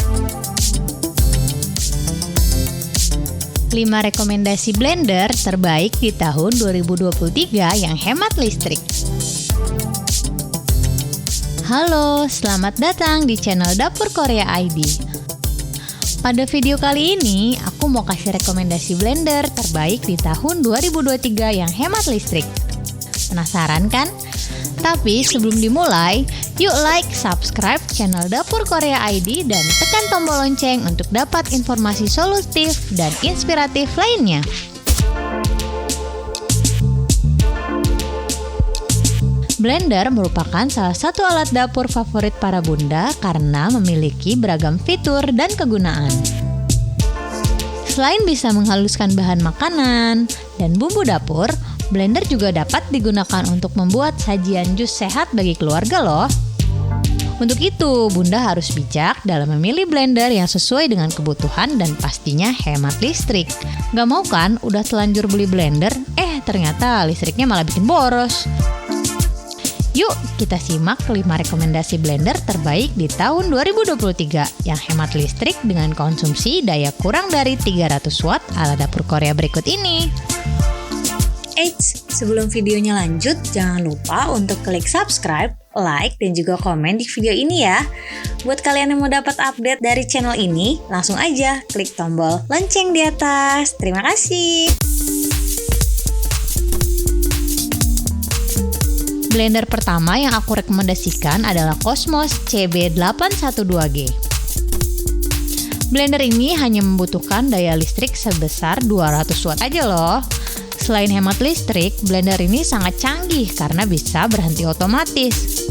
5 rekomendasi blender terbaik di tahun 2023 yang hemat listrik. Halo, selamat datang di channel Dapur Korea ID. Pada video kali ini, aku mau kasih rekomendasi blender terbaik di tahun 2023 yang hemat listrik. Penasaran kan? Tapi sebelum dimulai, yuk like, subscribe channel Dapur Korea ID dan tekan tombol lonceng untuk dapat informasi solutif dan inspiratif lainnya. Blender merupakan salah satu alat dapur favorit para bunda karena memiliki beragam fitur dan kegunaan. Selain bisa menghaluskan bahan makanan dan bumbu dapur, blender juga dapat digunakan untuk membuat sajian jus sehat bagi keluarga loh. Untuk itu, bunda harus bijak dalam memilih blender yang sesuai dengan kebutuhan dan pastinya hemat listrik. Gak mau kan udah telanjur beli blender, ternyata listriknya malah bikin boros. Yuk kita simak 5 rekomendasi blender terbaik di tahun 2023 yang hemat listrik dengan konsumsi daya kurang dari 300 watt ala dapur Korea berikut ini. Sebelum videonya lanjut, jangan lupa untuk klik subscribe, like, dan juga komen di video ini ya. Buat kalian yang mau dapat update dari channel ini, langsung aja klik tombol lonceng di atas. Terima kasih. Blender pertama yang aku rekomendasikan adalah Cosmos CB812G. Blender ini hanya membutuhkan daya listrik sebesar 200 watt aja loh. Selain hemat listrik, blender ini sangat canggih karena bisa berhenti otomatis.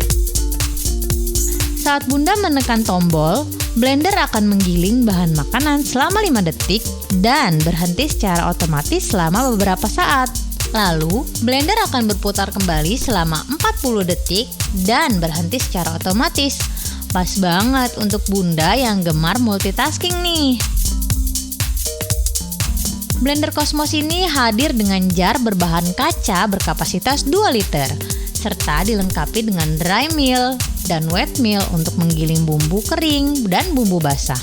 Saat bunda menekan tombol, blender akan menggiling bahan makanan selama 5 detik dan berhenti secara otomatis selama beberapa saat. Lalu, blender akan berputar kembali selama 40 detik dan berhenti secara otomatis. Pas banget untuk bunda yang gemar multitasking nih. Blender Cosmos ini hadir dengan jar berbahan kaca berkapasitas 2 liter, serta dilengkapi dengan dry mill dan wet mill untuk menggiling bumbu kering dan bumbu basah.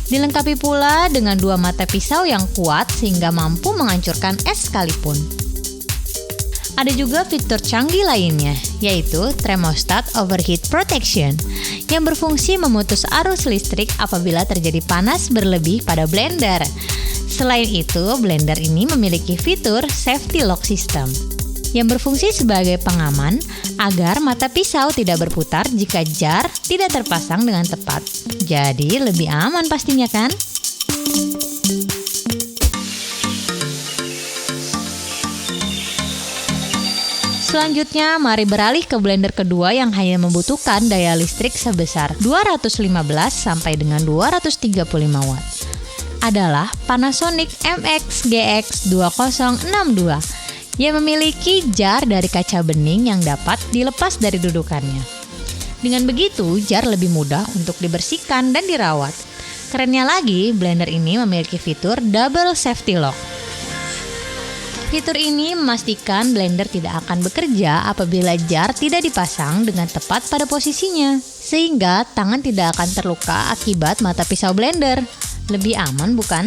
Dilengkapi pula dengan 2 mata pisau yang kuat sehingga mampu menghancurkan es sekalipun. Ada juga fitur canggih lainnya, yaitu Thermostat Overheat Protection, yang berfungsi memutus arus listrik apabila terjadi panas berlebih pada blender. Selain itu, blender ini memiliki fitur Safety Lock System yang berfungsi sebagai pengaman agar mata pisau tidak berputar jika jar tidak terpasang dengan tepat. Jadi lebih aman pastinya kan? Selanjutnya, mari beralih ke blender kedua yang hanya membutuhkan daya listrik sebesar 215 sampai dengan 235 watt. Adalah Panasonic MX-GX2062 yang memiliki jar dari kaca bening yang dapat dilepas dari dudukannya. Dengan begitu, jar lebih mudah untuk dibersihkan dan dirawat. Kerennya lagi, blender ini memiliki fitur Double Safety Lock. Fitur ini memastikan blender tidak akan bekerja apabila jar tidak dipasang dengan tepat pada posisinya, sehingga tangan tidak akan terluka akibat mata pisau blender. Lebih aman bukan?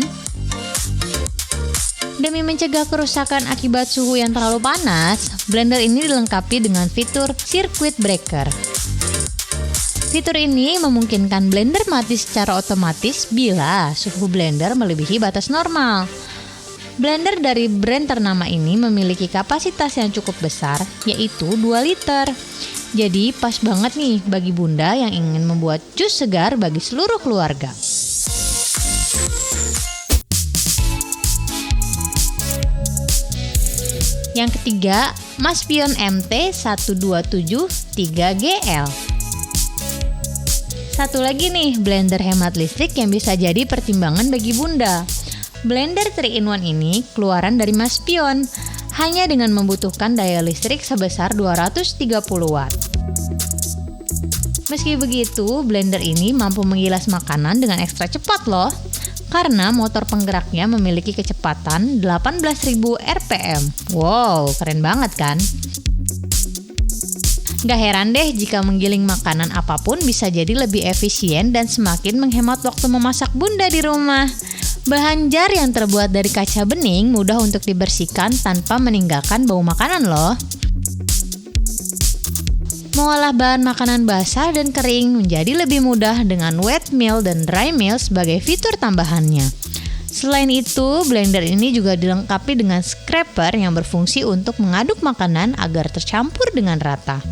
Demi mencegah kerusakan akibat suhu yang terlalu panas, blender ini dilengkapi dengan fitur Circuit Breaker. Fitur ini memungkinkan blender mati secara otomatis bila suhu blender melebihi batas normal. Blender dari brand ternama ini memiliki kapasitas yang cukup besar, yaitu 2 liter. Jadi pas banget nih bagi bunda yang ingin membuat jus segar bagi seluruh keluarga. Yang ketiga, Maspion MT1273GL. Satu lagi nih, blender hemat listrik yang bisa jadi pertimbangan bagi bunda. Blender 3-in-1 ini keluaran dari Maspion, hanya dengan membutuhkan daya listrik sebesar 230 watt. Meski begitu, blender ini mampu menggilas makanan dengan ekstra cepat loh. Karena motor penggeraknya memiliki kecepatan 18.000 rpm. Wow, keren banget kan? Gak heran deh jika menggiling makanan apapun bisa jadi lebih efisien dan semakin menghemat waktu memasak Bunda di rumah. Bahan jar yang terbuat dari kaca bening mudah untuk dibersihkan tanpa meninggalkan bau makanan loh. Mengolah bahan makanan basah dan kering menjadi lebih mudah dengan wet mill dan dry mill sebagai fitur tambahannya. Selain itu, blender ini juga dilengkapi dengan scraper yang berfungsi untuk mengaduk makanan agar tercampur dengan rata.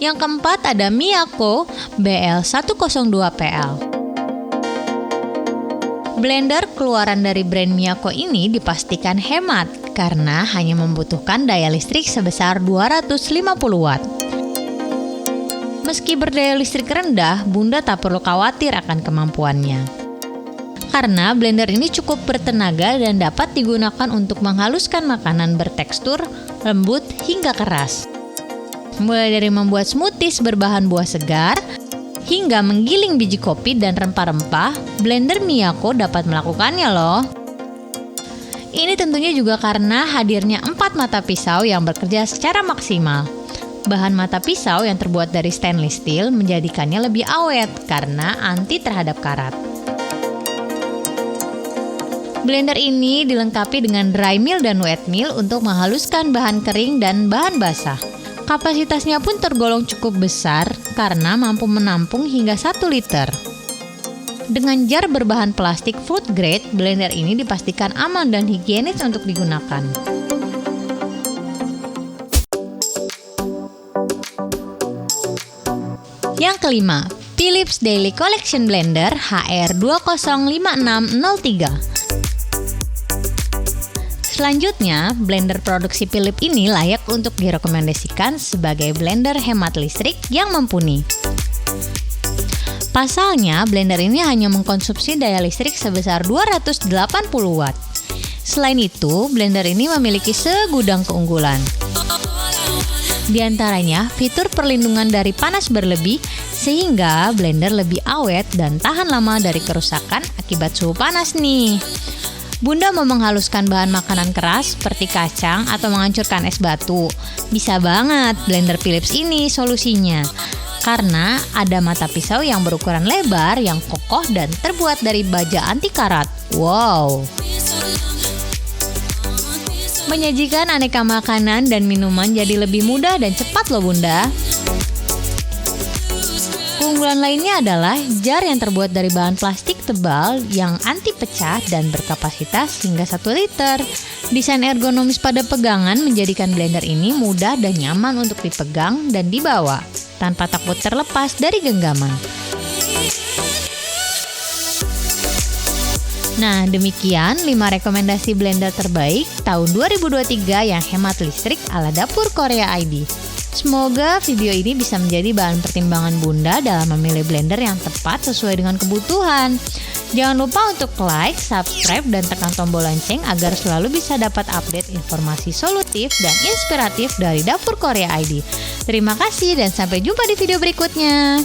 Yang keempat ada Miyako BL102PL. Blender keluaran dari brand Miyako ini dipastikan hemat karena hanya membutuhkan daya listrik sebesar 250 watt. Meski berdaya listrik rendah, Bunda tak perlu khawatir akan kemampuannya. Karena blender ini cukup bertenaga dan dapat digunakan untuk menghaluskan makanan bertekstur, lembut, hingga keras. Mulai dari membuat smoothies berbahan buah segar, hingga menggiling biji kopi dan rempah-rempah, blender Miyako dapat melakukannya loh. Ini tentunya juga karena hadirnya 4 mata pisau yang bekerja secara maksimal. Bahan mata pisau yang terbuat dari stainless steel menjadikannya lebih awet karena anti terhadap karat. Blender ini dilengkapi dengan dry mill dan wet mill untuk menghaluskan bahan kering dan bahan basah. Kapasitasnya pun tergolong cukup besar karena mampu menampung hingga 1 liter. Dengan jar berbahan plastik food grade, blender ini dipastikan aman dan higienis untuk digunakan. Yang kelima, Philips Daily Collection Blender HR205603. Selanjutnya, blender produksi Philips ini layak untuk direkomendasikan sebagai blender hemat listrik yang mumpuni. Pasalnya, blender ini hanya mengkonsumsi daya listrik sebesar 280 watt. Selain itu, blender ini memiliki segudang keunggulan. Di antaranya, fitur perlindungan dari panas berlebih sehingga blender lebih awet dan tahan lama dari kerusakan akibat suhu panas nih. Bunda mau menghaluskan bahan makanan keras seperti kacang atau menghancurkan es batu. Bisa banget blender Philips ini solusinya. Karena ada mata pisau yang berukuran lebar, yang kokoh dan terbuat dari baja anti karat. Wow! Menyajikan aneka makanan dan minuman jadi lebih mudah dan cepat loh Bunda. Keunggulan lainnya adalah jar yang terbuat dari bahan plastik tebal yang anti pecah dan berkapasitas hingga 1 liter. Desain ergonomis pada pegangan menjadikan blender ini mudah dan nyaman untuk dipegang dan dibawa, tanpa takut terlepas dari genggaman. Nah, demikian 5 rekomendasi blender terbaik tahun 2023 yang hemat listrik ala Dapur Korea ID. Semoga video ini bisa menjadi bahan pertimbangan Bunda dalam memilih blender yang tepat sesuai dengan kebutuhan. Jangan lupa untuk like, subscribe, dan tekan tombol lonceng agar selalu bisa dapat update informasi solutif dan inspiratif dari Dapur Korea ID. Terima kasih dan sampai jumpa di video berikutnya.